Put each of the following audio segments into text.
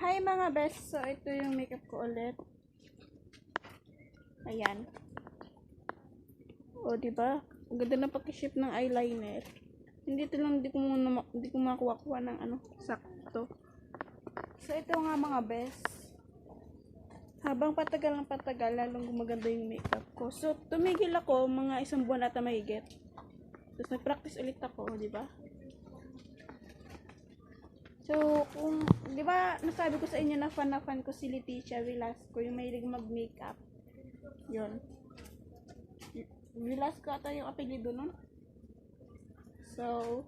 Hi mga best, so ito yung makeup ko ulit. Ayan. O, diba? Ang ganda na pag-shape ng eyeliner. Hindi ito lang, hindi ko makuha ng sakto. So ito nga mga best. Habang patagal ng patagal, lalong gumaganda yung makeup ko. So tumigil ako mga 1 buwan ata mahigit. Tapos nag-practice ulit ako, diba? So, kung, di ba, nasabi ko sa inyo na fan ko si Leticia Velasco, yung mahilig mag-makeup. Yun. Velasco ata yung apelido nun. So,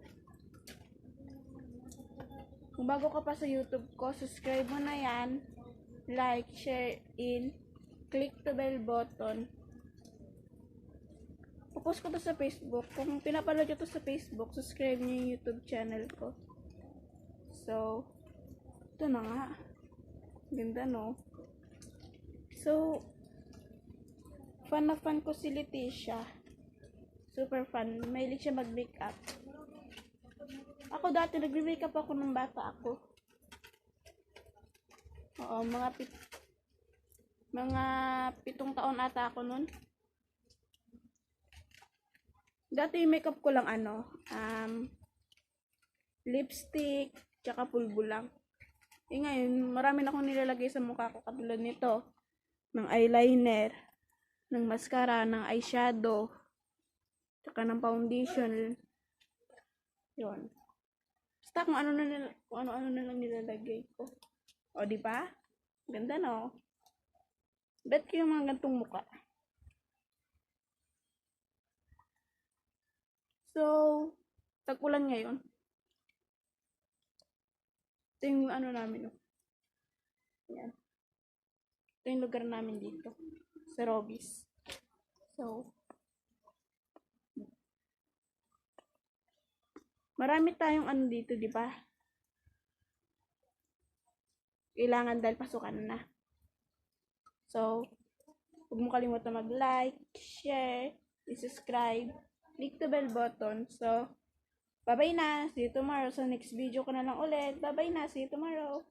kung bago ka pa sa YouTube ko, subscribe mo na yan. Like, share, click the bell button. Popost ko to sa Facebook. Kung pinapanood nyo to sa Facebook, subscribe nyo yung YouTube channel ko. So, ito na nga. Ganda, no? So, fan ko si Leticia. Super fan. Mahilig siya mag-makeup. Ako dati, nag-makeup ako nung bata ako. Oo, mga 7 taon ata ako nun. Dati yung makeup ko lang lipstick, tsaka pulbo lang. Ngayon, marami na akong nilalagay sa mukha ko katulad nito. Ng eyeliner, ng mascara, ng eyeshadow, tsaka ng foundation. Yun. Basta kung ano na lang nilalagay ko. O, di ba? Ganda, no? Bet ko yung mga gantong mukha. So, tag-ulan ngayon. Ito yung namin, no? Yan. Ito yung lugar namin dito. Sa Robis. So, marami tayong dito, di ba? Kailangan dahil pasukan na. So, huwag mo kalimutan mag-like, share, subscribe, click the bell button. So, bye-bye na. See you tomorrow. Sa next video ko na lang ulit. Bye-bye na. See you tomorrow.